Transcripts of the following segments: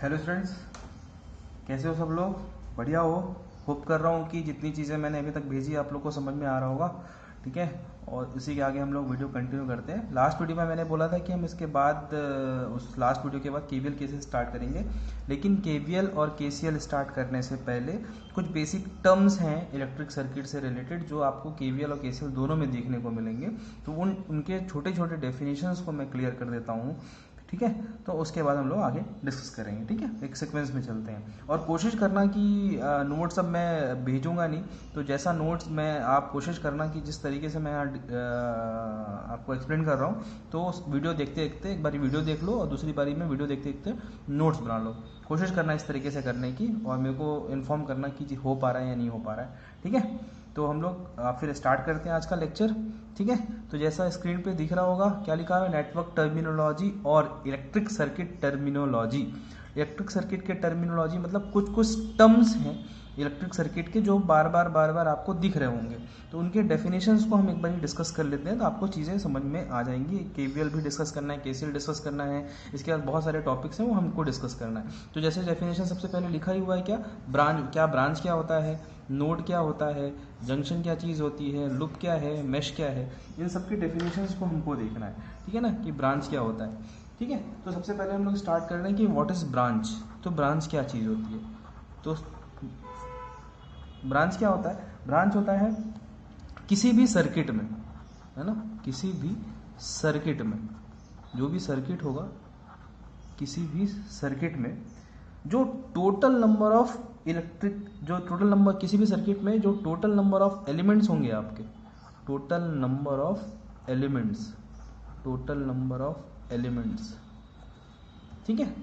Hello students, कैसे हो सब लोग? बढ़िया हो? होप कर रहा हूँ कि जितनी चीज़ें मैंने अभी तक भेजी आप लोग को समझ में आ रहा होगा। ठीक है, और इसी के आगे हम लोग वीडियो कंटिन्यू करते हैं। लास्ट वीडियो में मैंने बोला था कि हम इसके बाद उस लास्ट वीडियो के बाद केवीएल केसेस स्टार्ट करेंगे, लेकिन केवीएल और केसीएल स्टार्ट करने से पहले कुछ बेसिक टर्म्स हैं इलेक्ट्रिक सर्किट से रिलेटेड जो आपको केवीएल और केसीएल दोनों में देखने को मिलेंगे। तो उनके छोटे छोटे डेफिनेशंस को मैं क्लियर कर देता हूँ। ठीक है, तो उसके बाद हम लोग आगे डिस्कस करेंगे। ठीक है, एक सीक्वेंस में चलते हैं और कोशिश करना कि नोट्स अब मैं भेजूंगा नहीं, तो जैसा नोट्स मैं आप कोशिश करना कि जिस तरीके से मैं आपको एक्सप्लेन कर रहा हूँ, तो उस वीडियो देखते देखते एक बारी वीडियो देख लो और दूसरी बारी में वीडियो देखते देखते नोट्स बना लो। कोशिश करना इस तरीके से करने की और मेरे को इन्फॉर्म करना कि हो पा रहा है या नहीं हो पा रहा है। ठीक है, तो हम लोग फिर स्टार्ट करते हैं आज का लेक्चर। ठीक है, तो जैसा स्क्रीन पे दिख रहा होगा क्या लिखा है, नेटवर्क टर्मिनोलॉजी और electric circuit terminology. Electric circuit के टर्मिनोलॉजी मतलब कुछ कुछ टर्म्स हैं इलेक्ट्रिक सर्किट के जो बार बार आपको दिख रहे होंगे, तो उनके डेफिनेशंस को हम एक बार डिस्कस कर लेते हैं, तो आपको चीज़ें समझ में आ जाएंगी। केवीएल भी डिस्कस करना है, केसीएल डिस्कस करना है, इसके बाद बहुत सारे टॉपिक्स हैं वो हमको डिस्कस करना है। तो जैसे डेफिनेशन सबसे पहले लिखा ही हुआ है, क्या ब्रांच क्या होता है, नोड क्या होता है, जंक्शन क्या चीज़ होती है, लूप क्या है, मेश क्या है, इन सब की डेफिनेशंस को हमको देखना है। ठीक है ना, कि ब्रांच क्या होता है। ठीक है, तो सबसे पहले हम लोग स्टार्ट कर रहे हैं कि व्हाट इज़ ब्रांच। तो ब्रांच क्या चीज़ होती है? तो ब्रांच क्या होता है? ब्रांच होता है किसी भी सर्किट में, है ना, किसी भी सर्किट में, जो भी सर्किट होगा, किसी भी सर्किट में जो टोटल नंबर ऑफ इलेक्ट्रिक, जो टोटल नंबर किसी भी सर्किट में जो टोटल नंबर ऑफ एलिमेंट्स होंगे आपके, total number of elements, total number of elements, ठीक है,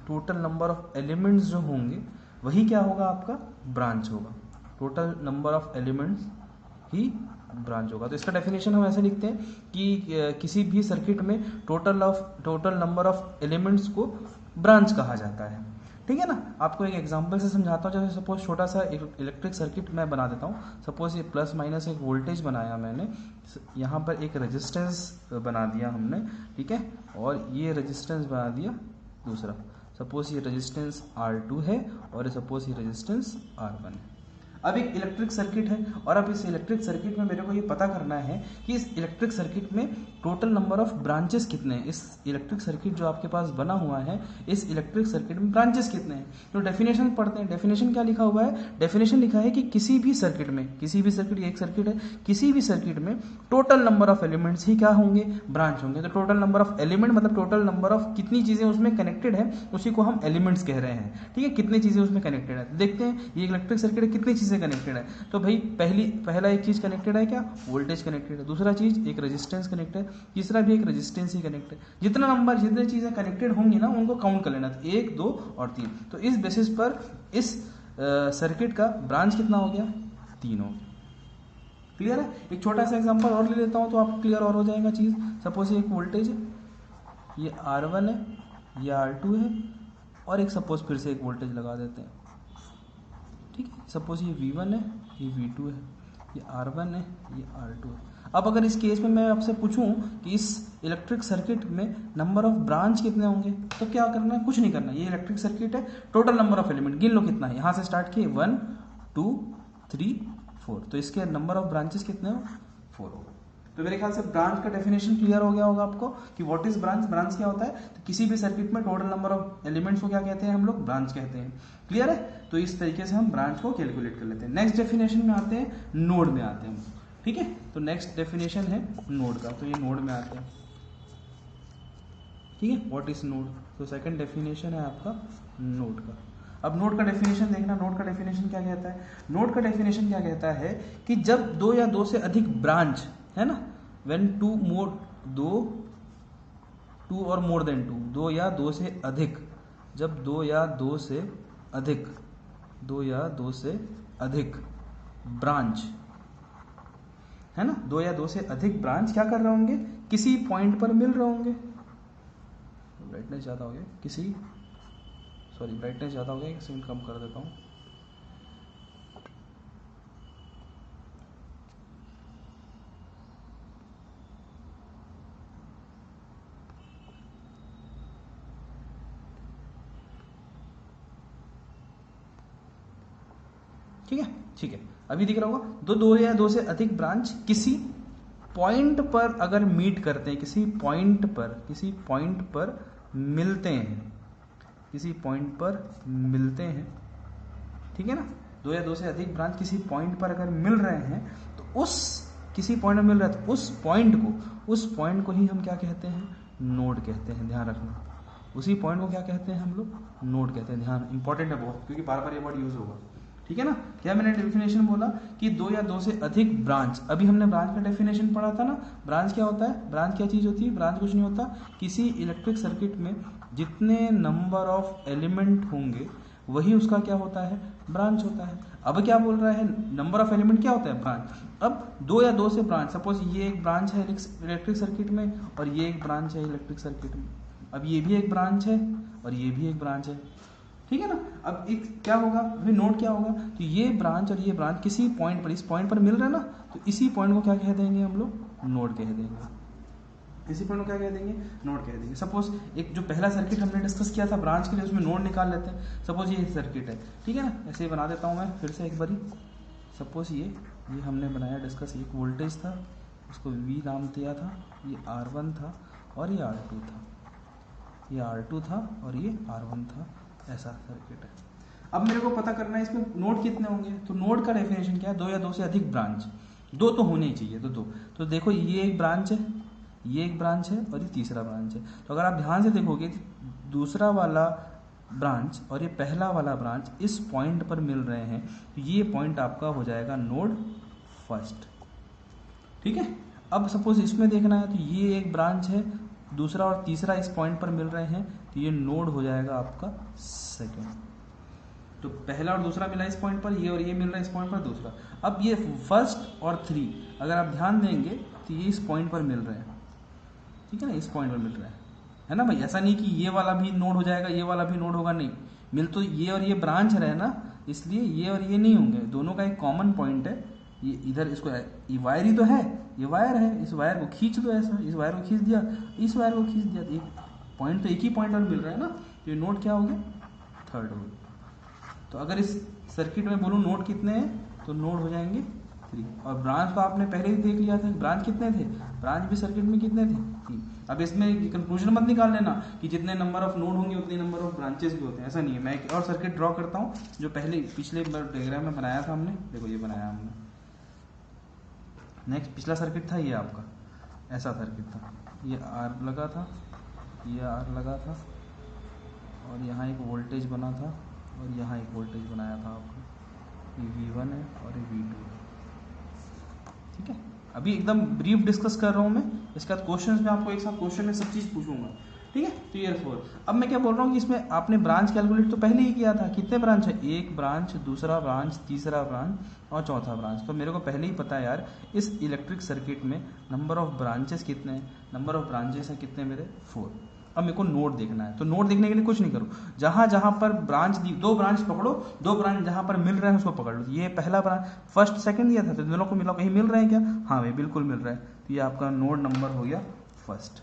टोटल नंबर ऑफ एलिमेंट्स जो होंगे वही क्या होगा, आपका ब्रांच होगा। Total number of elements he branch होगा। तो इसका डेफिनेशन हम ऐसे लिखते हैं कि किसी भी सर्किट में टोटल नंबर ऑफ एलिमेंट्स को ब्रांच कहा जाता है। ठीक है ना, आपको एक एग्जांपल से समझाता हूँ। जैसे सपोज छोटा सा इलेक्ट्रिक सर्किट मैं बना देता हूँ। सपोज ये प्लस माइनस एक वोल्टेज बनाया मैंने, यहाँ पर एक रेजिस्टेंस बना दिया हमने, ठीक है, और ये रेजिस्टेंस बना दिया दूसरा। सपोज ये रेजिस्टेंस R2 है और सपोज ये रेजिस्टेंस R1 है। अब एक इलेक्ट्रिक सर्किट है और अब इस इलेक्ट्रिक सर्किट में मेरे को ये पता करना है कि इस इलेक्ट्रिक सर्किट में टोटल नंबर ऑफ ब्रांचेस कितने हैं। इस इलेक्ट्रिक सर्किट जो आपके पास बना हुआ है, इस इलेक्ट्रिक सर्किट में ब्रांचेस कितने हैं। तो डेफिनेशन पढ़ते हैं। डेफिनेशन क्या लिखा हुआ है? डेफिनेशन लिखा है कि किसी भी सर्किट में, किसी भी सर्किट, एक सर्किट है, किसी भी सर्किट में टोटल नंबर ऑफ एलिमेंट्स ही क्या होंगे, ब्रांच होंगे। तो टोटल नंबर ऑफ एलिमेंट मतलब टोटल नंबर ऑफ कितनी चीजें उसमें कनेक्टेड है, उसी को हम एलिमेंट्स कह रहे हैं। ठीक है, कितनी चीजें उसमें कनेक्टेड है। देखते हैं ये इलेक्ट्रिक सर्किट है, कितनी चीजें कनेक्टेड है। तो भाई पहला एक चीज कनेक्टेड है, क्या, वोल्टेज कनेक्टेड है। दूसरा चीज एक रेजिस्टेंस कनेक्टेड है। तीसरा भी एक रेजिस्टेंस ही कनेक्टेड है। जितनी चीजें कनेक्टेड होंगी ना, उनको काउंट कर लेना, 1 2 और 3। तो इस बेसिस पर इस सर्किट का ब्रांच कितना हो गया, 3 हो गया। क्लियर है? एक छोटा सा एग्जांपल और ले लेता हूं तो आपको क्लियर और हो जाएगा चीज। सपोज ये एक वोल्टेज है, ये R1 है, ये R2 है, और एक सपोज फिर से एक वोल्टेज लगा देते हैं। ठीक है, सपोज ये V1 है, ये V2 है, ये R1 है, ये R2 है। अब अगर इस केस में मैं आपसे पूछूं कि इस इलेक्ट्रिक सर्किट में नंबर ऑफ ब्रांच कितने होंगे, तो क्या करना है? कुछ नहीं करना। ये इलेक्ट्रिक सर्किट है, टोटल नंबर ऑफ एलिमेंट गिन लो कितना है। यहां से स्टार्ट किए 1 2 3 4, तो इसके नंबर ऑफ ब्रांचेस कितने हो, 4 होगा। तो मेरे ख्याल से ब्रांच का डेफिनेशन क्लियर हो गया होगा आपको कि व्हाट इज ब्रांच। ब्रांच क्या होता है? तो किसी भी सर्किट में टोटल नंबर ऑफ एलिमेंट्स को क्या कहते हैं, हम लोग ब्रांच कहते हैं। क्लियर है? तो इस तरीके से हम ब्रांच को कैलकुलेट कर लेते हैं। नेक्स्ट डेफिनेशन में आते हैं, नोड में आते हैं। ठीक है, तो नेक्स्ट डेफिनेशन है नोड का, तो ये नोड में आते हैं। ठीक है, व्हाट इज नोड। तो सेकंड डेफिनेशन है आपका नोड का। अब नोड का डेफिनेशन देखना, नोड का डेफिनेशन क्या कहता है। नोड का डेफिनेशन क्या कहता है कि जब दो या दो से अधिक ब्रांच, है ना, व्हेन टू और मोर देन टू, दो या दो से अधिक, जब दो या दो से अधिक ब्रांच, है ना, दो या दो से अधिक ब्रांच क्या कर रहे होंगे, किसी पॉइंट पर मिल रहे होंगे। ब्राइटनेस ज़्यादा हो गया, ब्राइटनेस ज़्यादा हो गया, एक सेकंड कम कर देता हूँ। ठीक है, ठीक है, अभी दिख रहा होगा। दो या दो से अधिक ब्रांच किसी पॉइंट पर अगर मीट करते हैं, किसी पॉइंट पर मिलते हैं, किसी पॉइंट पर मिलते हैं, ठीक है ना। दो या दो से अधिक ब्रांच किसी पॉइंट पर अगर मिल रहे हैं तो उस किसी पॉइंट में मिल रहा है तो उस पॉइंट को ही हम क्या कहते हैं, नोड कहते हैं। ध्यान रखना, उसी पॉइंट को क्या कहते हैं हम लोग, नोड कहते हैं। ध्यान इंपॉर्टेंट है बहुत, क्योंकि बार बार ये वर्ड यूज होगा, ठीक है ना। क्या मैंने डेफिनेशन बोला कि दो या दो से अधिक ब्रांच, अभी हमने ब्रांच का डेफिनेशन पढ़ा था ना। ब्रांच क्या होता है, ब्रांच क्या चीज होती है, ब्रांच कुछ नहीं होता, किसी इलेक्ट्रिक सर्किट में जितने नंबर ऑफ एलिमेंट होंगे वही उसका क्या होता है, ब्रांच होता है। अब क्या बोल रहा है, नंबर ऑफ एलिमेंट क्या होता है, ब्रांच। अब दो या दो से ब्रांच, सपोज ये एक ब्रांच है इलेक्ट्रिक सर्किट में और ये एक ब्रांच है इलेक्ट्रिक सर्किट में, अब ये भी एक ब्रांच है और ये भी एक ब्रांच है, ठीक है ना। अब एक क्या होगा, अभी नोड क्या होगा, तो ये ब्रांच और ये ब्रांच किसी पॉइंट पर, इस पॉइंट पर मिल रहा है ना, तो इसी पॉइंट को क्या कह देंगे हम लोग, नोड कह देंगे। इसी पॉइंट को क्या कह देंगे, नोड कह देंगे। सपोज एक जो पहला सर्किट हमने डिस्कस किया था ब्रांच के लिए, उसमें नोड निकाल लेते हैं। सपोज ये सर्किट है, ठीक है ना, ऐसे ही बना देता हूँ मैं फिर से एक बारी। सपोज ये हमने बनाया डिस्कस, एक वोल्टेज था, उसको V नाम दिया था, ये R1 था और ये R2 था, ये R2 था और ये R1 था, ऐसा सर्किट है। अब मेरे को पता करना है इसमें नोड कितने होंगे, तो नोड का डेफिनेशन क्या है, दो या दो से अधिक ब्रांच, दो तो होने ही चाहिए, तो देखो ये एक ब्रांच है, ये एक ब्रांच है और ये तीसरा ब्रांच है। तो अगर आप ध्यान से देखोगे दूसरा वाला ब्रांच और ये पहला वाला ब्रांच इस पॉइंट पर मिल रहे हैं, तो ये पॉइंट आपका हो जाएगा नोड फर्स्ट, ठीक है। अब सपोज इसमें देखना है, तो ये एक ब्रांच है, दूसरा और तीसरा इस पॉइंट पर मिल रहे हैं, तो ये नोड हो जाएगा आपका सेकेंड। तो पहला और दूसरा मिला इस पॉइंट पर, ये और ये मिल रहा है इस पॉइंट पर दूसरा। अब ये फर्स्ट और थ्री अगर आप ध्यान देंगे तो ये इस पॉइंट पर मिल रहे हैं, ठीक है ना, इस पॉइंट पर मिल रहा है ना भाई। ऐसा नहीं कि ये वाला भी नोड हो जाएगा ये वाला भी नोड होगा, नहीं, मिल तो ये और ये ब्रांच रहे ना, इसलिए ये और ये नहीं होंगे, दोनों का एक कॉमन पॉइंट है। ये इधर इसको, ये वायर ही तो है, ये वायर है, इस वायर को खींच दो ऐसा, इस वायर को खींच दिया, इस वायर को खींच दिया, तो एक पॉइंट तो एक ही पॉइंट पर मिल रहा है ना, तो ये नोड क्या हो गया, थर्ड हो गया। तो अगर इस सर्किट में बोलूँ नोड कितने हैं, तो नोड हो जाएंगे 3। और ब्रांच को आपने पहले ही देख लिया था, ब्रांच कितने थे, ब्रांच भी सर्किट में कितने थे, 3। अब इसमें कंक्लूजन मत निकाल लेना कि जितने नंबर ऑफ नोड होंगे उतने नंबर ऑफ ब्रांचेस भी होते हैं, ऐसा नहीं है। मैं एक और सर्किट ड्रॉ करता हूँ जो पिछले डायग्राम में बनाया था हमने, देखो ये बनाया हमने। नेक्स्ट पिछला सर्किट था ये आपका, ऐसा सर्किट था, ये R लगा था, ये R लगा था और यहाँ एक वोल्टेज बना था और यहाँ एक वोल्टेज बनाया था आपका, ये V1 है और ये V2 है, ठीक है। अभी एकदम ब्रीफ डिस्कस कर रहा हूँ मैं, इसके बाद क्वेश्चंस में आपको एक साथ क्वेश्चन में सब चीज़ पूछूंगा, ठीक है। तो ईयर 4 अब मैं क्या बोल रहा हूँ कि इसमें आपने ब्रांच कैलकुलेट तो पहले ही किया था, कितने ब्रांच है, एक ब्रांच, दूसरा ब्रांच, तीसरा ब्रांच और चौथा ब्रांच। तो मेरे को पहले ही पता है यार इस इलेक्ट्रिक सर्किट में नंबर ऑफ ब्रांचेस कितने हैं, नंबर ऑफ ब्रांचेस हैं कितने मेरे 4। अब मेरे को नोड देखना है, तो नोड देखने के लिए कुछ नहीं करो, जहां जहां पर ब्रांच दी, दो ब्रांच पकड़ो, दो ब्रांच जहां पर मिल रहे हैं उसको पकड़ लो। ये पहला ब्रांच फर्स्ट सेकंड दिया था, तो दोनों को मिला, कहीं मिल रहे हैं क्या, हाँ भाई बिल्कुल मिल रहा है, तो ये आपका नोड नंबर हो गया first.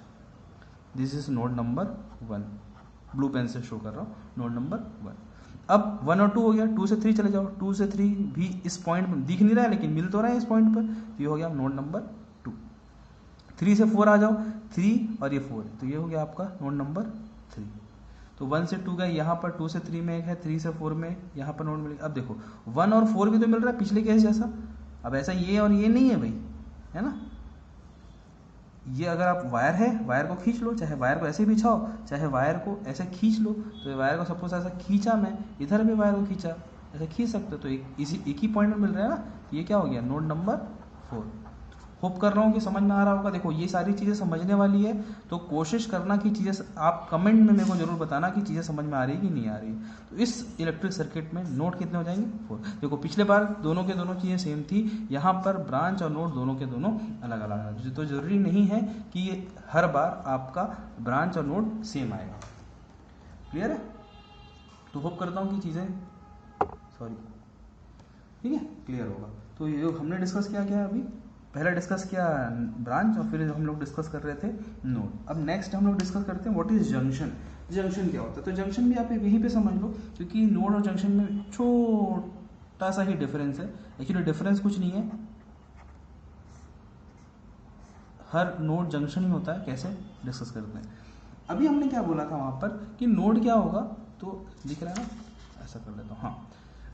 This is node number 1, blue pen से शो कर रहा हूँ, नोड नंबर 1। अब 1 और 2 हो गया, 2 से 3 चले जाओ, 2 से 3 भी इस पॉइंट में दिख नहीं रहा है लेकिन मिल तो रहा है इस पॉइंट पर, तो ये हो गया नोड नंबर 2। 3 से 4 आ जाओ, 3 और ये 4, तो ये हो गया आपका नोड नंबर 3। तो 1 से 2 गए यहाँ पर, 2 से 3 में एक है, 3 से 4 में यहाँ पर नोड मिलेगा। अब देखो 1 और 4 भी तो मिल रहा है पिछले केस जैसा, अब ऐसा ये और ये नहीं है भाई, है ना। ये अगर आप वायर है, वायर को खींच लो, चाहे वायर को ऐसे बिछाओ, चाहे वायर को ऐसे खींच लो, तो वायर को सपोज ऐसा खींचा मैं, इधर भी वायर को खींचा, ऐसे खींच सकते हो, तो एक ही पॉइंट में मिल रहा है ना, ये क्या हो गया नोड नंबर 4। होप कर रहा हूँ कि समझ में आ रहा होगा। देखो ये सारी चीज़ें समझने वाली है, तो कोशिश करना कि चीज़ें आप कमेंट में मेरे को जरूर बताना कि चीज़ें समझ में आ रही है कि नहीं आ रही है। तो इस इलेक्ट्रिक सर्किट में नोड कितने हो जाएंगे 4। देखो पिछले बार दोनों के दोनों चीज़ें सेम थी, यहाँ पर ब्रांच और नोड दोनों के दोनों अलग अलग है, तो जरूरी नहीं है कि ये हर बार आपका ब्रांच और नोड सेम आएगा। क्लियर है, तो होप करता हूँ कि चीज़ें ठीक है क्लियर होगा। तो ये हमने डिस्कस क्या अभी, पहला डिस्कस किया ब्रांच और फिर हम लोग डिस्कस कर रहे थे नोड। अब नेक्स्ट हम लोग डिस्कस करते हैं व्हाट इज जंक्शन। जंक्शन क्या होता है, तो जंक्शन भी आप यहीं पे समझ लो, क्योंकि नोड और जंक्शन में छोटा सा ही डिफरेंस है, एक्चुअली डिफरेंस कुछ नहीं है, हर नोड जंक्शन ही होता है। कैसे डिस्कस करते हैं। अभी हमने क्या बोला था वहां पर कि नोड क्या होगा, तो दिख रहा है ना, ऐसा कर लेता हूँ। हाँ,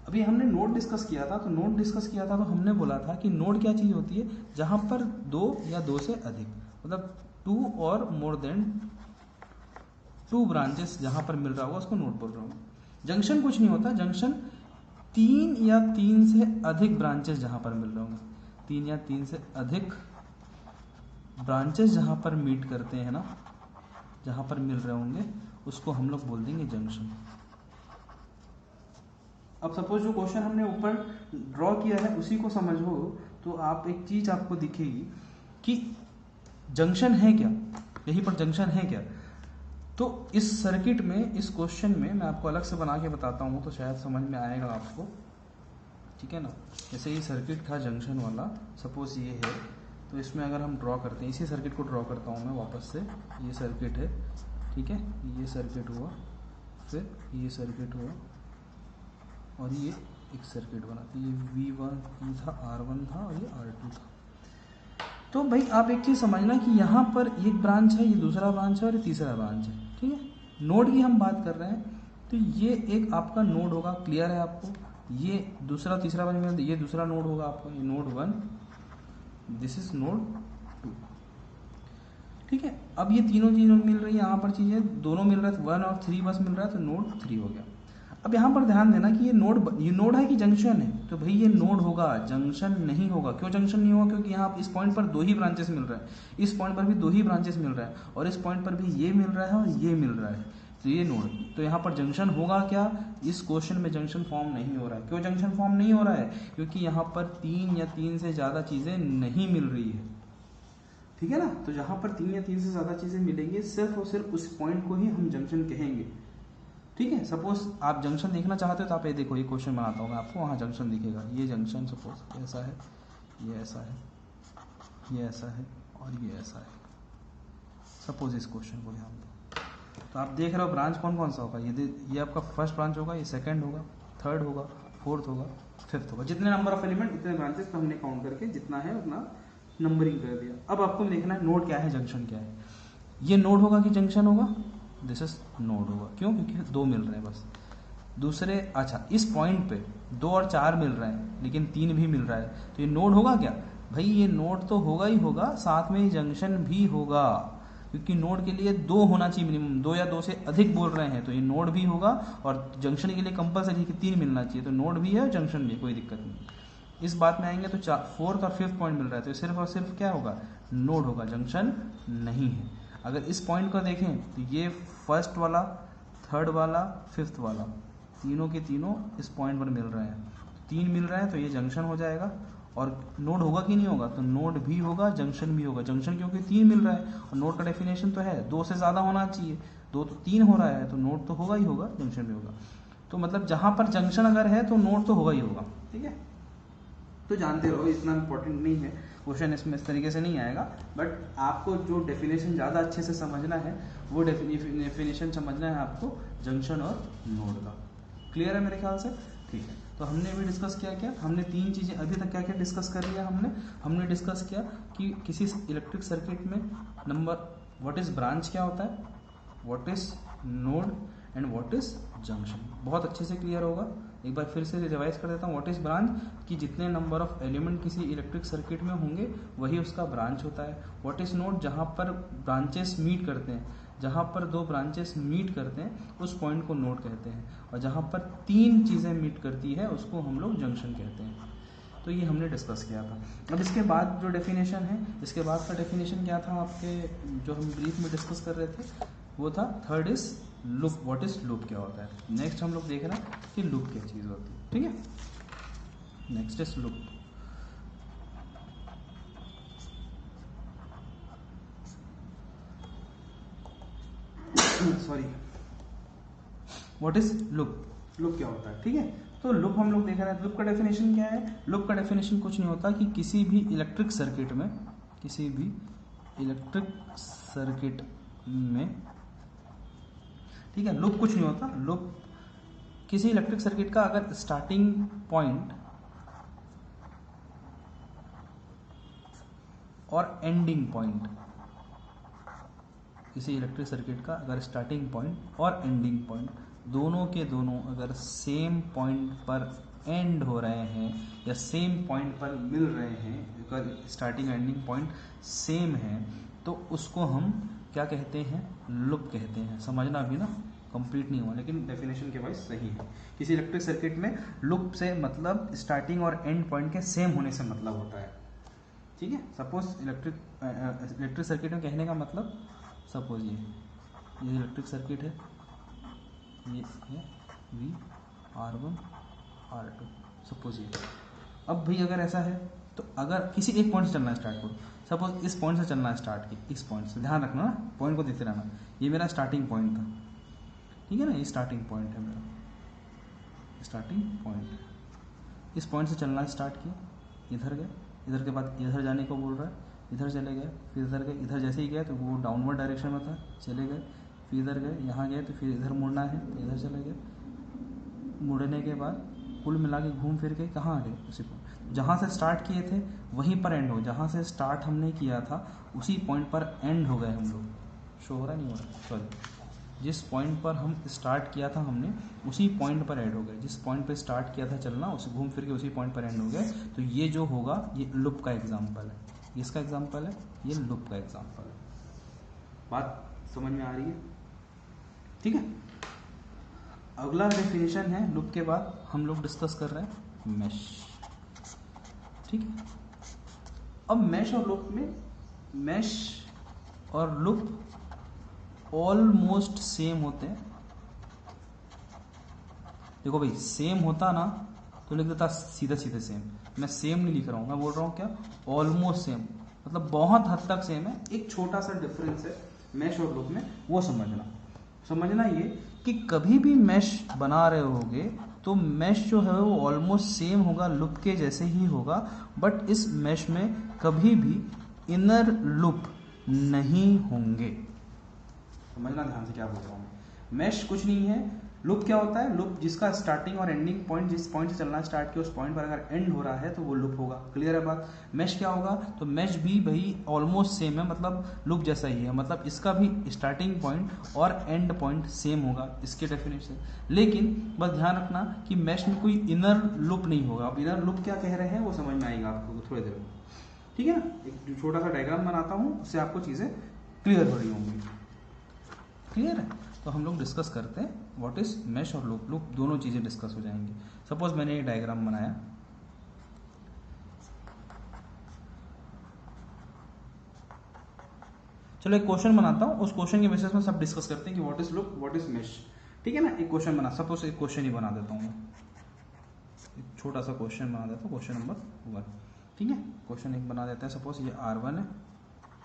अभी हमने नोड डिस्कस किया था, तो नोड डिस्कस किया था तो हमने बोला था कि नोड क्या चीज़ होती है, जहां पर दो या दो से अधिक, मतलब टू और मोर देन टू ब्रांचेस जहां पर मिल रहा होगा उसको नोड बोल रहा हूँ। जंक्शन कुछ नहीं होता, जंक्शन तीन या तीन से अधिक ब्रांचेस जहां पर मिल रहे होंगे, तीन या तीन से अधिक ब्रांचेस जहां पर मीट करते हैं ना, जहां पर मिल रहे होंगे उसको हम लोग बोल देंगे जंक्शन। अब सपोज जो क्वेश्चन हमने ऊपर ड्रॉ किया है उसी को समझो, तो आप एक चीज आपको दिखेगी कि जंक्शन है क्या, यहीं पर जंक्शन है क्या। तो इस सर्किट में, इस क्वेश्चन में मैं आपको अलग से बना के बताता हूँ तो शायद समझ में आएगा आपको, ठीक है ना। जैसे ये सर्किट था जंक्शन वाला, सपोज ये है, तो इसमें अगर हम ड्रॉ करते हैं, इसी सर्किट को ड्रॉ करता हूँ मैं वापस से। ये सर्किट है, ठीक है, ये सर्किट हुआ, फिर ये सर्किट हुआ, और ये एक सर्किट बना, तो ये V1 था, R1 था, और ये R2 था। तो भाई आप एक चीज़ समझना कि यहाँ पर एक ब्रांच है, ये दूसरा ब्रांच है और ये तीसरा ब्रांच है, ठीक है। नोड की हम बात कर रहे हैं, तो ये एक आपका नोड होगा, क्लियर है आपको। ये दूसरा तीसरा ब्रांच में, ये दूसरा नोड होगा आपका, ये नोड 1, दिस इज नोड 2, ठीक है। अब ये तीनों चीज़ों मिल रही है, यहाँ पर चीज़ें दोनों मिल रहा है, 1 और 3 बस मिल रहा है, तो नोड 3 हो गया। अब यहाँ पर ध्यान देना कि ये नोड है कि जंक्शन है, तो भाई ये नोड होगा, जंक्शन नहीं होगा। क्यों जंक्शन नहीं होगा, क्योंकि यहाँ इस पॉइंट पर दो ही ब्रांचेस मिल रहा है, इस पॉइंट पर भी दो ही ब्रांचेस मिल रहा है, और इस पॉइंट पर भी ये मिल रहा है और ये मिल रहा है, तो ये नोड। तो यहाँ पर जंक्शन होगा क्या, इस क्वेश्चन में जंक्शन फॉर्म नहीं हो रहा है। क्यों जंक्शन फॉर्म नहीं हो रहा है, क्योंकि यहाँ पर तीन या तीन से ज़्यादा चीज़ें नहीं मिल रही है, ठीक है ना। तो जहाँ पर तीन या तीन से ज़्यादा चीज़ें मिलेंगी, सिर्फ और सिर्फ उस पॉइंट को ही हम जंक्शन कहेंगे, ठीक है। सपोज आप जंक्शन देखना चाहते हो तो आप ये देखो, ये क्वेश्चन बनाता हूँ मैं आपको, वहाँ जंक्शन दिखेगा। ये जंक्शन सपोज ऐसा है, ये ऐसा है, ये ऐसा है, और ये ऐसा है। सपोज इस क्वेश्चन को ध्यान दो, तो आप देख रहे हो ब्रांच कौन कौन सा होगा, ये आपका फर्स्ट ब्रांच होगा, ये सेकंड होगा, थर्ड होगा, फोर्थ होगा, फिफ्थ होगा। जितने नंबर ऑफ एलिमेंट उतने ब्रांचेस को हमने काउंट करके जितना है उतना नंबरिंग कर दिया। अब आपको देखना है नोड क्या है, जंक्शन क्या है। ये नोड होगा कि जंक्शन होगा, दिस इज नोड होगा। क्यों, क्योंकि दो मिल रहे हैं बस। दूसरे, अच्छा इस पॉइंट पे 2 और 4 मिल रहे हैं लेकिन 3 भी मिल रहा है, तो ये नोड होगा क्या, भाई ये नोड तो होगा ही होगा, साथ में जंक्शन भी होगा, क्योंकि नोड के लिए 2 होना चाहिए मिनिमम, 2 या 2 से अधिक बोल रहे हैं, तो ये नोड भी होगा, और जंक्शन के लिए कंपलसरी कि 3 मिलना चाहिए, तो नोड भी है और जंक्शन भी, कोई दिक्कत नहीं। इस बात में आएंगे तो फोर्थ और फिफ्थ पॉइंट मिल रहा है, तो सिर्फ और सिर्फ क्या होगा, नोड होगा, जंक्शन नहीं है। अगर इस पॉइंट को देखें तो ये फर्स्ट वाला, थर्ड वाला, फिफ्थ वाला, तीनों के तीनों इस पॉइंट पर मिल रहे हैं, 3 मिल रहे हैं, तो ये जंक्शन हो जाएगा। और नोड होगा कि नहीं होगा, तो नोड भी होगा, जंक्शन भी होगा। जंक्शन क्योंकि 3 मिल रहा है, और नोड का डेफिनेशन तो है 2 से ज़्यादा होना चाहिए, 2 तो 3 हो रहा है, तो नोड तो होगा ही होगा, जंक्शन भी होगा। तो मतलब जहां पर जंक्शन अगर है तो नोड तो होगा ही होगा, ठीक है। तो जानते रहो, इतना इंपॉर्टेंट नहीं है क्वेश्चन, इसमें इस तरीके से नहीं आएगा, बट आपको जो डेफिनेशन ज़्यादा अच्छे से समझना है वो डेफिनेशन समझना है आपको जंक्शन और नोड का। क्लियर है मेरे ख्याल से, ठीक है। तो हमने अभी डिस्कस किया क्या, हमने 3 चीज़ें अभी तक क्या क्या डिस्कस कर लिया हमने डिस्कस किया कि किसी इलेक्ट्रिक सर्किट में नंबर, व्हाट इज ब्रांच क्या होता है, what is node and what is junction, बहुत अच्छे से क्लियर होगा। एक बार फिर से रिवाइज कर देता हूँ। व्हाट इज ब्रांच, कि जितने नंबर ऑफ एलिमेंट किसी इलेक्ट्रिक सर्किट में होंगे वही उसका ब्रांच होता है। व्हाट इज नोड, जहाँ पर ब्रांचेस मीट करते हैं, जहाँ पर 2 ब्रांचेस मीट करते हैं उस पॉइंट को नोड कहते हैं, और जहाँ पर 3 चीज़ें मीट करती है उसको हम लोग जंक्शन कहते हैं। तो ये हमने डिस्कस किया था। अब इसके बाद जो डेफिनेशन है, इसके बाद का डेफिनेशन क्या था आपके, जो हम ब्रीफ में डिस्कस कर रहे थे, वो था third is loop. What is loop, क्या होता है। नेक्स्ट हम लोग देख रहे हैं कि लूप क्या चीज़ होती है, ठीक है। Next is loop. Sorry, what is loop, loop क्या होता है, ठीक है। तो लूप हम लोग देख रहे हैं। लूप का डेफिनेशन क्या है, लूप का डेफिनेशन कुछ नहीं होता कि किसी भी इलेक्ट्रिक सर्किट में, किसी भी इलेक्ट्रिक सर्किट में, ठीक है, लूप कुछ नहीं होता। लूप किसी इलेक्ट्रिक सर्किट का अगर स्टार्टिंग पॉइंट और एंडिंग पॉइंट, किसी इलेक्ट्रिक सर्किट का अगर स्टार्टिंग पॉइंट और एंडिंग पॉइंट दोनों के दोनों अगर सेम पॉइंट पर एंड हो रहे हैं या सेम पॉइंट पर मिल रहे हैं, अगर स्टार्टिंग एंडिंग पॉइंट सेम है, तो उसको हम क्या कहते हैं, लूप कहते हैं। समझना भी ना, कंप्लीट नहीं हुआ लेकिन डेफिनेशन के वाइज सही है। किसी इलेक्ट्रिक सर्किट में लूप से मतलब स्टार्टिंग और एंड पॉइंट के सेम होने से मतलब होता है। ठीक है, सपोज इलेक्ट्रिक सर्किट में कहने का मतलब, सपोज ये इलेक्ट्रिक सर्किट है, ये है V R1 R2, सपोज ये। अब भाई अगर ऐसा है तो अगर किसी एक पॉइंट से चलना स्टार्ट करो, सपोज इस पॉइंट से चलना स्टार्ट की, इस पॉइंट से, ध्यान रखना ना, पॉइंट को देखते रहना। ये मेरा स्टार्टिंग पॉइंट था, ठीक है ना, ये स्टार्टिंग पॉइंट है मेरा, स्टार्टिंग पॉइंट। इस पॉइंट से चलना स्टार्ट किया, इधर गए, इधर के बाद इधर जाने को बोल रहा है, इधर चले गए, फिर इधर गए, इधर जैसे ही गए तो वो डाउनवर्ड डायरेक्शन में था, चले गए, फिर इधर गए, यहाँ गए तो फिर इधर मुड़ना है तो इधर चले गए, मुड़ने के बाद कुल मिला के घूम फिर के कहाँ आ गए, उसी पॉइंट जहाँ से स्टार्ट किए थे वहीं पर एंड हो, जहाँ से स्टार्ट हमने किया था उसी पॉइंट पर एंड हो गए हम लोग। शो हो रहा नहीं हो रहा, सॉरी, जिस पॉइंट पर हम स्टार्ट किया था हमने उसी पॉइंट पर एंड हो गए, जिस पॉइंट पर स्टार्ट किया था चलना उसे घूम फिर के उसी पॉइंट पर एंड हो गए। तो ये जो होगा ये लूप का एग्जाम्पल है, इसका एग्जाम्पल है, ये लूप का एग्जाम्पल है। बात समझ में आ रही है? ठीक है, अगला डेफिनेशन है लूप के बाद हम लोग डिस्कस कर रहे हैं मैश। ठीक है, अब मैश और लूप में, मैश और लूप ऑलमोस्ट सेम होते हैं। देखो भाई, सेम होता ना तो लिख देता सीधा सीधा सेम, मैं सेम नहीं लिख रहा हूं, मैं बोल रहा हूं क्या, ऑलमोस्ट सेम, मतलब बहुत हद तक सेम है, एक छोटा सा डिफरेंस है मैश और लूप में, वो समझना ये कि कभी भी मैश बना रहे होगे तो मैश जो है वो ऑलमोस्ट सेम होगा, लूप के जैसे ही होगा, बट इस मैश में कभी भी इनर लूप नहीं होंगे। समझना ध्यान से क्या बोल रहा हूँ। मैश कुछ नहीं है, लूप क्या होता है, लूप जिसका स्टार्टिंग और एंडिंग पॉइंट, जिस पॉइंट से चलना स्टार्ट किया उस पॉइंट पर अगर एंड हो रहा है तो वो लूप होगा। क्लियर है बात? मैश क्या होगा, तो मैश भी भाई ऑलमोस्ट सेम है, मतलब लूप जैसा ही है, मतलब इसका भी स्टार्टिंग पॉइंट और एंड पॉइंट सेम होगा, इसके डेफिनेशन। लेकिन बस ध्यान रखना कि मैश में कोई इनर लूप नहीं होगा। अब इनर लूप क्या कह रहे हैं वो समझ में आएगा आपको थोड़ी देर में, ठीक है ना। एक छोटा सा डायग्राम बनाता हूँ, उससे आपको चीजें क्लियर हो रही होंगी। क्लियर है? तो हम लोग डिस्कस करते हैं व्हाट इज मैश और लूप। लूप दोनों चीजें डिस्कस हो जाएंगी। सपोज मैंने एक डायग्राम बनाया, चलो एक क्वेश्चन बनाता हूं, उस क्वेश्चन के बेसिस में सब डिस्कस करते हैं कि what is loop, what is mesh. ठीक है ना, एक क्वेश्चन बना, सपोज एक क्वेश्चन ही बना देता हूं मैं, एक छोटा सा क्वेश्चन बना देता हूं, क्वेश्चन नंबर 1। ठीक है, क्वेश्चन एक बना देते हैं, सपोज ये R1 है,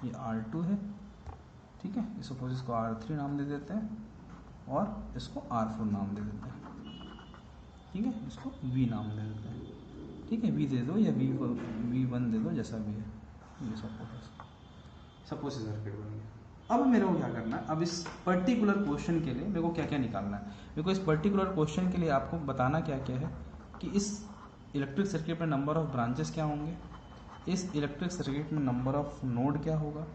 ये R2 है, ठीक है, सपोज इसको R3 नाम दे देते हैं और इसको R4 नाम दे देते हैं। ठीक है, इसको V नाम दे देते हैं। ठीक है, V दे दो या V1 दे दो, जैसा भी है। ये सपोज सर्किट बन गया। अब मेरे को क्या करना है, अब इस पर्टिकुलर क्वेश्चन के लिए मेरे को क्या क्या निकालना है। मेरे को इस पर्टिकुलर क्वेश्चन के लिए आपको बताना क्या क्या है कि इस इलेक्ट्रिक सर्किट में नंबर ऑफ ब्रांचेस क्या होंगे, इस इलेक्ट्रिक सर्किट में नंबर ऑफ नोड क्या होगा,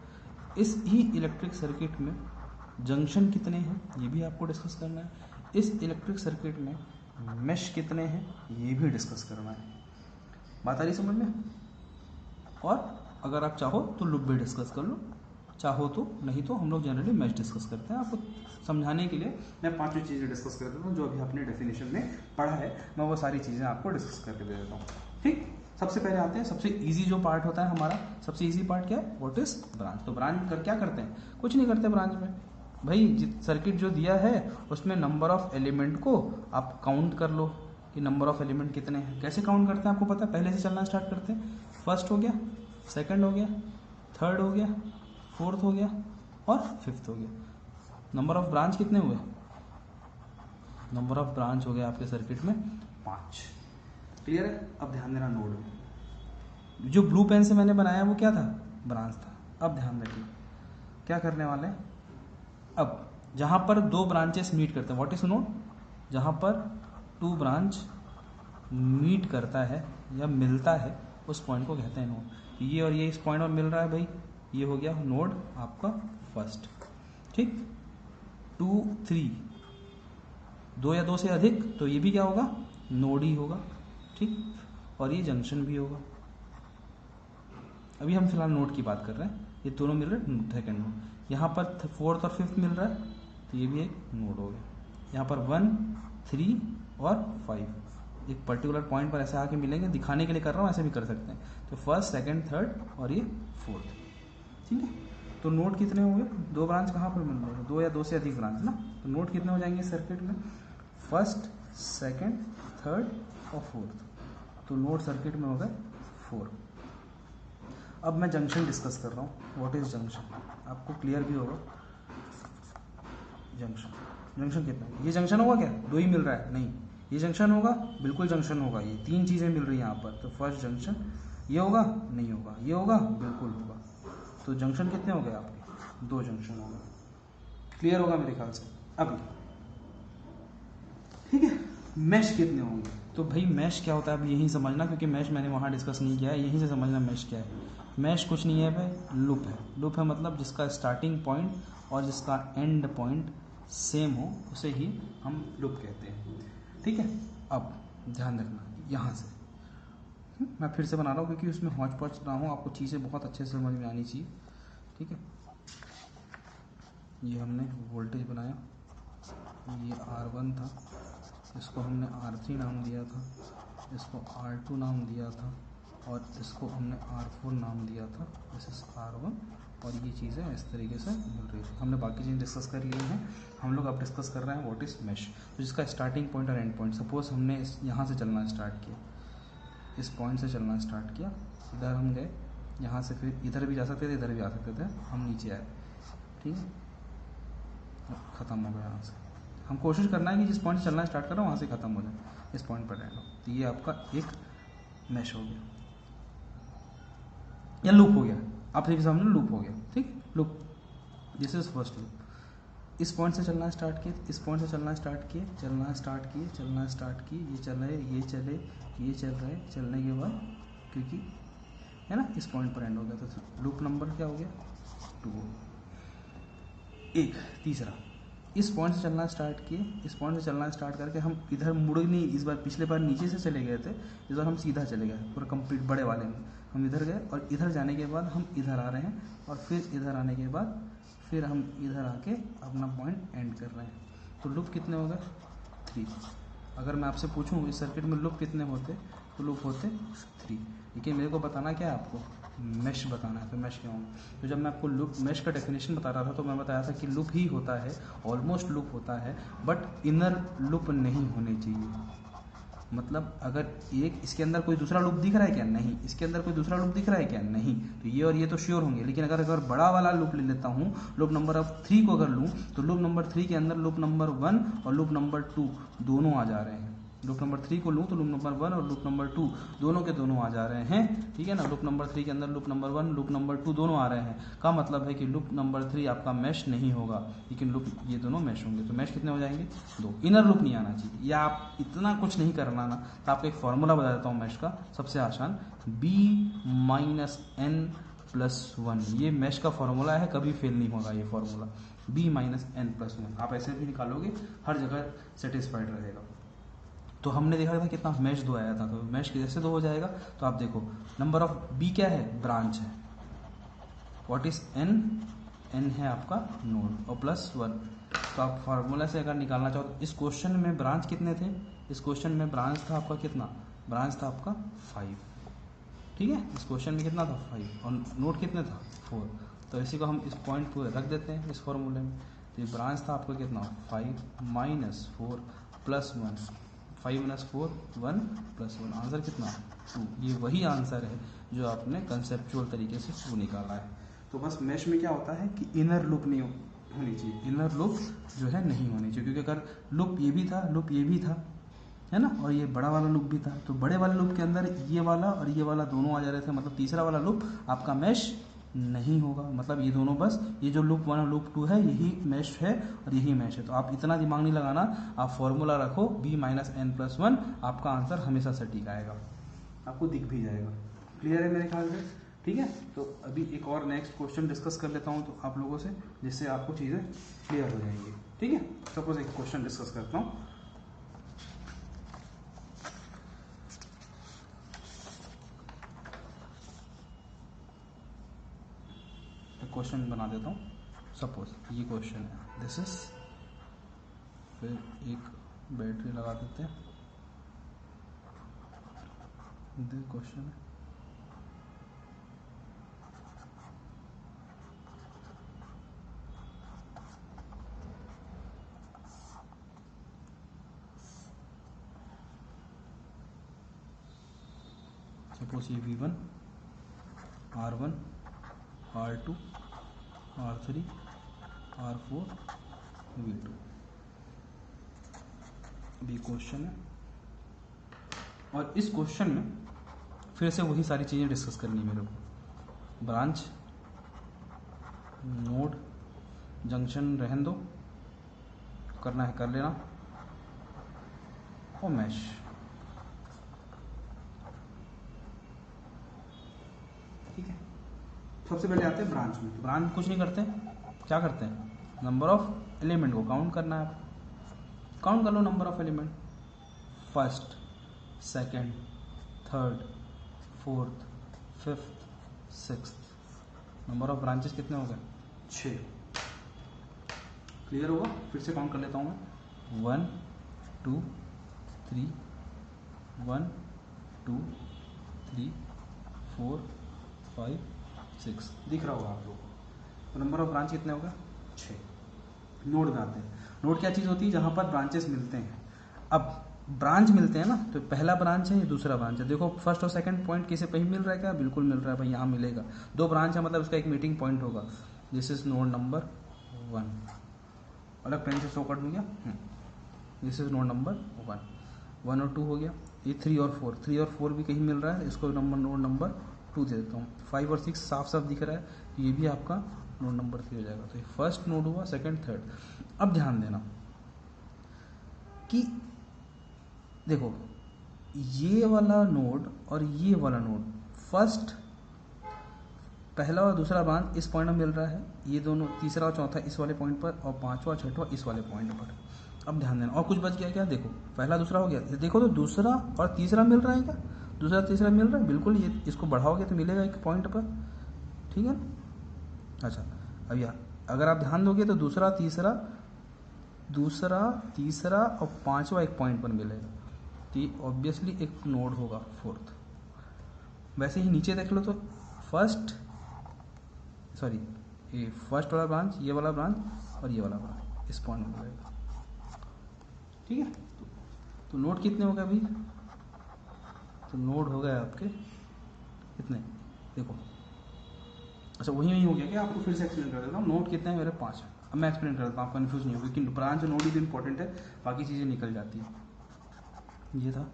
इस ही इलेक्ट्रिक सर्किट में जंक्शन कितने हैं ये भी आपको डिस्कस करना है, इस इलेक्ट्रिक सर्किट में मेश कितने हैं ये भी डिस्कस करना है। बात आ रही समझ में? और अगर आप चाहो तो लूप भी डिस्कस कर लो, चाहो तो, नहीं तो हम लोग जनरली मैश डिस्कस करते हैं। आपको समझाने के लिए मैं 5 चीज़ें डिस्कस कर देता हूँ, जो अभी आपने डेफिनेशन में पढ़ा है, मैं वो सारी चीज़ें आपको डिस्कस करके दे देता हूँ। ठीक, सबसे पहले आते हैं, सबसे इजी जो पार्ट होता है हमारा, सबसे इजी पार्ट क्या है, व्हाट इज ब्रांच। तो ब्रांच कर क्या करते हैं, कुछ नहीं करते ब्रांच में भाई, सर्किट जो दिया है उसमें नंबर ऑफ एलिमेंट को आप काउंट कर लो कि नंबर ऑफ एलिमेंट कितने हैं। कैसे काउंट करते हैं आपको पता है, पहले से चलना स्टार्ट करते हैं, फर्स्ट हो गया, सेकंड हो गया, थर्ड हो गया, फोर्थ हो गया और फिफ्थ हो गया। नंबर ऑफ ब्रांच कितने हुए, नंबर ऑफ ब्रांच हो गया आपके सर्किट में 5। क्लियर है? अब ध्यान देना, नोड में जो ब्लू पेन से मैंने बनाया वो क्या था, ब्रांच था। अब ध्यान रखिए क्या करने वाले हैं, अब जहां पर 2 ब्रांचेस मीट करते हैं, व्हाट इज नोड, जहां पर टू ब्रांच मीट करता है या मिलता है उस पॉइंट को कहते हैं नोड। ये और ये इस पॉइंट पर मिल रहा है भाई, ये हो गया नोड आपका फर्स्ट। ठीक, 2 3 2 या 2 से अधिक तो ये भी क्या होगा, नोड ही होगा। ठीक, और ये जंक्शन भी होगा। अभी हम फिलहाल नोड की बात कर रहे हैं, ये दोनों मिल रहे हैं सेकेंड नोड। यहाँ पर 4th और 5th मिल रहा है तो ये भी एक नोड हो गया। यहाँ पर 1 3 और 5 एक पर्टिकुलर पॉइंट पर ऐसे आके मिलेंगे, दिखाने के लिए कर रहा हूँ, ऐसे भी कर सकते हैं। तो फर्स्ट सेकंड थर्ड और ये 4th। ठीक है, तो नोड कितने होंगे, 2 ब्रांच कहाँ पर मिल रहे हैं, 2 या 2 से अधिक ब्रांच ना। तो नोड कितने हो जाएंगे सर्किट में, फर्स्ट सेकंड थर्ड और 4th। तो नोड सर्किट में हो गए 4। अब मैं जंक्शन डिस्कस कर रहा हूँ, व्हाट इज जंक्शन, आपको क्लियर भी होगा। जंक्शन कितना है, ये जंक्शन होगा क्या, 2 ही मिल रहा है, नहीं ये जंक्शन होगा, बिल्कुल जंक्शन होगा। ये 3 चीज़ें मिल रही हैं यहाँ पर, तो फर्स्ट जंक्शन ये होगा, नहीं होगा, ये होगा, बिल्कुल होगा। तो जंक्शन कितने हो गए आपके, 2 जंक्शन होगा। क्लियर होगा मेरे ख्याल से अभी। ठीक है, मैश कितने होंगे, तो भाई मैश क्या होता है अब यही समझना, क्योंकि मैश मैंने वहाँ डिस्कस नहीं किया है, यहीं से समझना मैश क्या है। मैश कुछ नहीं है भाई, लूप है। लूप है मतलब जिसका स्टार्टिंग पॉइंट और जिसका एंड पॉइंट सेम हो, उसे ही हम लूप कहते हैं। ठीक है, अब ध्यान रखना यहाँ से मैं फिर से बना रहा हूँ, क्योंकि उसमें हौच पौच ना हो, आपको चीज़ें बहुत अच्छे से समझ में आनी चाहिए। ठीक है, ये हमने वोल्टेज बनाया, ये R1 था, इसको हमने R3 नाम दिया था, इसको R2 नाम दिया था, और इसको हमने R4 नाम दिया था, दिस इज R1। और ये चीज़ें इस तरीके से मिल रही थी। हमने बाकी चीज़ें डिस्कस कर ली हैं, हम लोग अब डिस्कस कर रहे हैं व्हाट इज़ मैश। तो जिसका स्टार्टिंग पॉइंट और एंड पॉइंट, सपोज हमने यहाँ से चलना स्टार्ट किया, इस पॉइंट से चलना स्टार्ट किया, इधर हम गए, यहाँ से फिर इधर भी जा सकते थे, इधर भी आ सकते थे, हम नीचे आए। ठीक है, ख़त्म हो गया यहाँ से। हम कोशिश करना है कि जिस पॉइंट से चलना स्टार्ट कर रहा हूँ वहाँ से ख़त्म हो जाए, इस पॉइंट पर रहना। तो ये आपका एक मैश हो गया या लूप हो गया, आप भी सामने लूप हो गया। ठीक, loop, this is first loop. इस पॉइंट से चलना स्टार्ट किए, इस पॉइंट से चलना स्टार्ट किए, चलना स्टार्ट किए, चलना स्टार्ट किए, ये चल रहे, ये चले, ये चल रहे, चलने के बाद क्योंकि है ना इस पॉइंट पर एंड हो गया, तो लूप नंबर क्या हो गया, 2। एक तीसरा, इस पॉइंट से चलना स्टार्ट किए, इस पॉइंट से चलना स्टार्ट करके हम इधर मुड़ नहीं, इस बार पिछले बार नीचे से चले गए थे, इस बार हम सीधा चले गए पूरा कंप्लीट बड़े वाले में। हम इधर गए और इधर जाने के बाद हम इधर आ रहे हैं, और फिर इधर आने के बाद फिर हम इधर आके अपना पॉइंट एंड कर रहे हैं। तो लूप कितने हो गए, 3। अगर मैं आपसे पूछूं इस सर्किट में लूप कितने होते, तो लूप होते 3। लेकिन मेरे को बताना क्या है, आपको मैश बताना है, तो मैश क्या होगा। तो जब मैं आपको लूप मैश का डेफिनेशन बता रहा था, तो मैं बताया था कि लूप ही होता है, ऑलमोस्ट लूप होता है, बट इनर लूप नहीं होने चाहिए। मतलब अगर एक इसके अंदर कोई दूसरा लूप दिख रहा है क्या, नहीं, इसके अंदर कोई दूसरा लूप दिख रहा है क्या, नहीं, तो ये और ये तो श्योर होंगे। लेकिन अगर बड़ा वाला लूप ले लेता हूँ, लूप नंबर ऑफ 3 को अगर लूँ, तो लूप नंबर 3 के अंदर लूप नंबर 1 और लूप नंबर 2 दोनों आ जा रहे हैं। लूप नंबर 3 को लूँ तो लूप नंबर 1 और लूप नंबर 2 दोनों के दोनों आ जा रहे हैं। ठीक है ना, लूप नंबर 3 के अंदर लूप नंबर 1 लूप नंबर 2 दोनों आ रहे हैं, का मतलब है कि लूप नंबर 3 आपका मैश नहीं होगा, लेकिन लूप ये दोनों मैश होंगे। तो मैश कितने हो जाएंगे, 2। इनर लूप नहीं आना चाहिए, या आप इतना कुछ नहीं करना ना, तो आपको एक फॉर्मूला बता देता हूँ मैश का, सबसे आसान, B-N+1। ये मैश का फॉर्मूला है, कभी फेल नहीं होगा ये फॉर्मूला, B-N+1। आप ऐसे भी निकालोगे, हर जगह सेटिस्फाइड रहेगा। तो हमने देखा था कितना मैश 2 आया था, तो मैश कैसे 2 हो जाएगा, तो आप देखो नंबर ऑफ बी क्या है, ब्रांच है, व्हाट इज एन, एन है आपका नोड, और +1। तो आप फार्मूला से अगर निकालना चाहो, तो इस क्वेश्चन में ब्रांच कितने थे, इस क्वेश्चन में ब्रांच था आपका कितना, ब्रांच था आपका 5। ठीक है, इस क्वेश्चन में कितना था 5, और नोड कितने था 4। तो इसी को हम इस पॉइंट पूरे रख देते हैं इस फॉर्मूले में। तो ये ब्रांच था आपका कितना, 5 - 4 +1, 5 - 4 1 +1, आंसर कितना 2। ये वही आंसर है जो आपने कंसेप्चुअल तरीके से 2 निकाला है। तो बस मैश में क्या होता है कि इनर लूप नहीं होनी चाहिए, इनर लूप जो है नहीं होनी चाहिए, क्योंकि अगर लूप ये भी था, लूप ये भी था, है ना, और ये बड़ा वाला लूप भी था, तो बड़े वाले लूप के अंदर ये वाला और ये वाला दोनों आ जा रहे थे, मतलब तीसरा वाला लूप आपका मैश नहीं होगा, मतलब ये दोनों बस, ये जो लूप 1 और लूप 2 है यही मैश है और यही मैश है। तो आप इतना दिमाग नहीं लगाना, आप फॉर्मूला रखो b-n+1, आपका आंसर हमेशा सटीक आएगा, आपको दिख भी जाएगा। क्लियर है मेरे ख्याल से? ठीक है, तो अभी एक और नेक्स्ट क्वेश्चन डिस्कस कर लेता हूँ तो आप लोगों से, जिससे आपको चीज़ें क्लियर हो जाएंगी। ठीक है, सपोज एक क्वेश्चन डिस्कस करता हूँ। क्वेश्चन बना देता हूँ, सपोज ये क्वेश्चन है, दिस इज, फिर एक बैटरी लगा देते हैं, दिस क्वेश्चन है, सपोज ये V1, R1, R2, R3, R4, V2, अभी क्वेश्चन है। और इस क्वेश्चन में फिर से वही सारी चीज़ें डिस्कस करनी है मेरे को, ब्रांच, नोड, जंक्शन रहने दो, करना है कर लेना, और मैश। ठीक है, सबसे पहले आते हैं ब्रांच में। तो ब्रांच कुछ नहीं करते, क्या करते हैं, नंबर ऑफ एलिमेंट को काउंट करना है। काउंट कर लो number of element, first, second, third, fourth, fifth, sixth. Number of branches कितने हो गए, 6। क्लियर होगा? फिर से काउंट कर लेता हूँ मैं, 1 2 3, 1 2 3 4 5 6, दिख रहा होगा आप लोगों को। तो नंबर ऑफ ब्रांच कितने हो गए, 6। नोड बनाते हैं। नोड क्या चीज़ होती है, जहाँ पर ब्रांचेस मिलते हैं। अब ब्रांच मिलते हैं ना, तो पहला ब्रांच है, ये दूसरा ब्रांच है। देखो फर्स्ट और सेकंड पॉइंट किसे कहीं मिल रहा है क्या, बिल्कुल मिल रहा है भाई, यहाँ मिलेगा। 2 ब्रांच है मतलब उसका एक मीटिंग पॉइंट होगा। दिस इज नोड नंबर 1, अलग पेन से शो कर दूँ क्या, दिस इज नोड नंबर 1 और 2 हो गया। ये 3 और 4 भी कहीं मिल रहा है, इसको नोड नंबर 2 दे देता हूँ। 5 और 6 साफ साफ दिख रहा है, तो ये भी आपका नोड नंबर 3 हो जाएगा। तो ये फर्स्ट नोड हुआ, सेकंड, थर्ड। अब ध्यान देना कि देखो ये वाला नोड और ये वाला नोड, फर्स्ट, पहला और दूसरा ब्रांच इस पॉइंट में मिल रहा है, ये दोनों तीसरा और चौथा इस वाले पॉइंट पर, और पांचवा और छठवा इस वाले पॉइंट पर। अब ध्यान देना, और कुछ बच गया क्या, देखो पहला दूसरा हो गया, देखो तो दूसरा और तीसरा मिल रहा है क्या, दूसरा तीसरा मिल रहा है, बिल्कुल। ये इसको बढ़ाओगे तो मिलेगा एक पॉइंट पर, ठीक है। अच्छा, अब यार अगर आप ध्यान दोगे तो दूसरा तीसरा और पांचवा एक पॉइंट पर मिलेगा, तो ये ऑब्वियसली एक नोड होगा, फोर्थ। वैसे ही नीचे देख लो तो ये फर्स्ट वाला ब्रांच, ये वाला ब्रांच और ये वाला ब्रांच इस पॉइंट में मिलेगा, ठीक है। तो नोड कितने हो गए अभी, तो नोड हो गए आपके कितने, देखो। अच्छा वही हो गया क्या, आपको फिर से एक्सप्लेन कर देता हूँ। नोड कितने हैं मेरे, 5। अब मैं एक्सप्लेन कर देता हूँ, आप कन्फ्यूज नहीं हो, लेकिन ब्रांच नोड ही तो इंपॉर्टेंट है, बाकी चीज़ें निकल जाती है। ये था,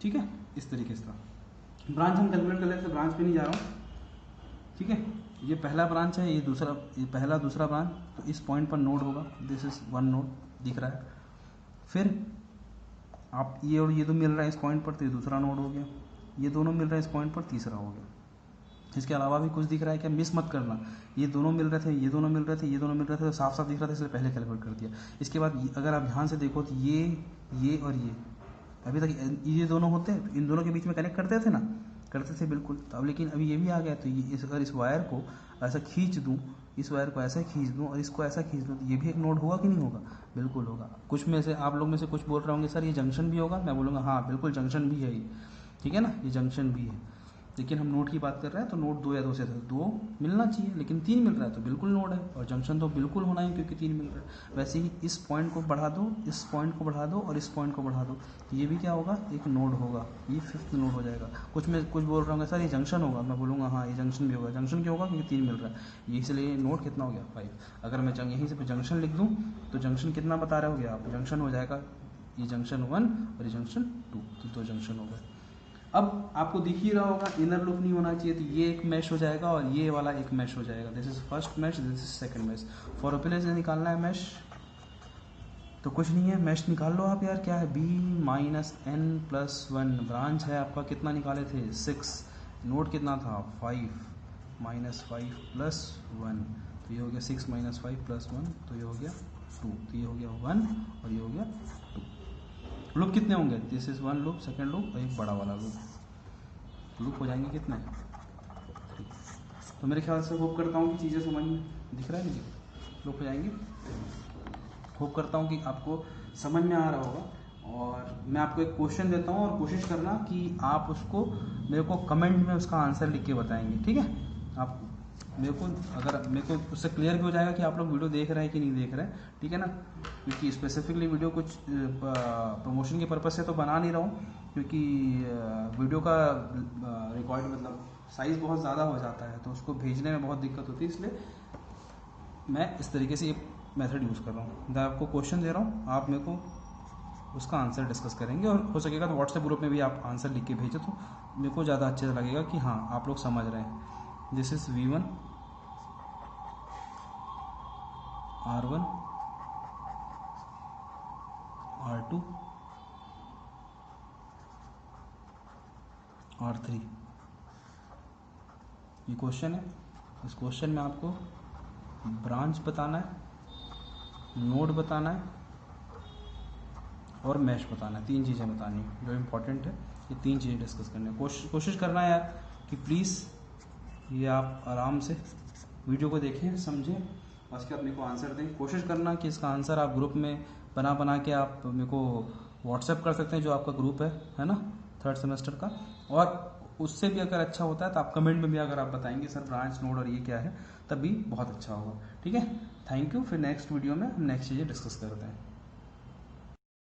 ठीक है। इस तरीके से था। ब्रांच हम कैलकुलेट कर लेते हैं, ब्रांच पे नहीं जा रहा हूँ, ठीक है। ये पहला ब्रांच है, ये पहला दूसरा ब्रांच, तो इस पॉइंट पर नोड होगा, दिस इज 1 नोड दिख रहा है। फिर आप ये और ये तो मिल रहा है इस पॉइंट पर, तो ये दूसरा नोड हो गया। ये दोनों मिल रहा है इस पॉइंट पर, तीसरा हो गया। इसके अलावा भी कुछ दिख रहा है क्या, मिस मत करना। ये दोनों मिल रहे थे, ये दोनों मिल रहे थे, ये दोनों मिल रहे थे, तो साफ साफ दिख रहा था, इसलिए पहले कैलकुलेट कर दिया। इसके बाद अगर आप ध्यान से देखो तो ये और ये अभी तक ये दोनों होते हैं, तो इन दोनों के बीच में कनेक्ट करते थे ना, करते थे बिल्कुल। तो अब लेकिन अभी ये भी आ गया, तो ये अगर इस वायर को ऐसा खींच दूँ, इस वायर को ऐसा खींच दूँ और इसको ऐसा खींच दूँ, तो ये भी एक नोड होगा कि नहीं होगा, बिल्कुल होगा। कुछ में से आप लोग में से कुछ बोल रहे होंगे सर ये जंक्शन भी होगा, मैं बोलूँगा हाँ बिल्कुल जंक्शन भी है ये, ठीक है ना, ये जंक्शन भी है। लेकिन हम नोड की बात कर रहे हैं तो नोड 2 या 2 से 2 मिलना चाहिए, लेकिन 3 मिल रहा है तो बिल्कुल नोड है, और जंक्शन तो बिल्कुल होना ही क्योंकि 3 मिल रहा है। वैसे ही इस पॉइंट को बढ़ा दो, इस पॉइंट को बढ़ा दो और इस पॉइंट को बढ़ा दो, तो ये भी क्या होगा, एक नोड होगा, ये 5th नोड हो जाएगा। कुछ बोल रहा हूँ सर ये जंक्शन होगा, मैं बोलूँगा हाँ ये जंक्शन भी होगा। जंक्शन क्यों होगा, क्योंकि 3 मिल रहा है, ये इसलिए नोड कितना हो गया 5। अगर मैं यहीं से जंक्शन लिख दूँ तो जंक्शन कितना बता रहे हो गया आप, जंक्शन हो जाएगा ये जंक्शन 1 और ये जंक्शन 2, तो 2 जंक्शन हो गए। अब आपको दिख ही रहा होगा इनर लूप नहीं होना चाहिए, तो ये एक मैश हो जाएगा और ये वाला एक मैश हो जाएगा। This is first mesh, this is second mesh. For ओपिलेज निकालना है मैश, तो कुछ नहीं है, मैश निकाल लो आप यार। क्या है, b-n+1 ब्रांच है आपका, कितना निकाले थे 6, नोड कितना था 5 -5 + 1, तो ये हो गया 6 - 5 + 1, तो ये हो गया 2, तो ये हो गया 1 और ये हो गया 2। लूप कितने होंगे, this is 1 loop, second loop और एक बड़ा वाला लूप हो जाएंगे कितने 3। तो मेरे ख्याल से होप करता हूँ कि चीज़ें समझ में दिख रहा है मुझे, लूप हो जाएंगे। होप करता हूँ कि आपको समझ में आ रहा होगा। और मैं आपको एक क्वेश्चन देता हूँ और कोशिश करना कि आप उसको मेरे को कमेंट में उसका आंसर लिख के बताएंगे, ठीक है। आप मेरे को, अगर मेरे को उससे क्लियर भी हो जाएगा कि आप लोग वीडियो देख रहे हैं कि नहीं देख रहे हैं, ठीक है ना। क्योंकि स्पेसिफिकली वीडियो कुछ प्रमोशन के पर्पज़ से तो बना नहीं रहा हूँ, क्योंकि वीडियो का रिकॉर्ड मतलब साइज़ बहुत ज़्यादा हो जाता है, तो उसको भेजने में बहुत दिक्कत होती है, इसलिए मैं इस तरीके से ये मेथड यूज़ कर रहा हूँ। मैं आपको क्वेश्चन दे रहा हूँ, आप मेरे को उसका आंसर डिस्कस करेंगे, और हो सकेगा तो व्हाट्सएप ग्रुप में भी आप आंसर लिख के भेजो, तो मेरे को ज़्यादा अच्छा लगेगा कि हाँ आप लोग समझ रहे हैं। This is V1 R1 R2 R3, ये क्वेश्चन है। इस क्वेश्चन में आपको ब्रांच बताना है, नोड बताना है और मैश बताना है, 3 चीज़ें बतानी है जो इम्पोर्टेंट है। ये 3 चीज़ें डिस्कस करनी है। कोशिश करना है यार कि प्लीज़ ये आप आराम से वीडियो को देखें, समझें और उसके बाद मेरे को आंसर दें। कोशिश करना कि इसका आंसर आप ग्रुप में बना के आप मेरे को व्हाट्सएप कर सकते हैं, जो आपका ग्रुप है ना 3rd सेमेस्टर का। और उससे भी अगर अच्छा होता है तो आप कमेंट में भी अगर आप बताएंगे सर ब्रांच नोड और ये क्या है, तब भी बहुत अच्छा होगा, ठीक है। Thank you. फिर नेक्स्ट वीडियो में हम नेक्स्ट चीज़ें डिस्कस करते हैं।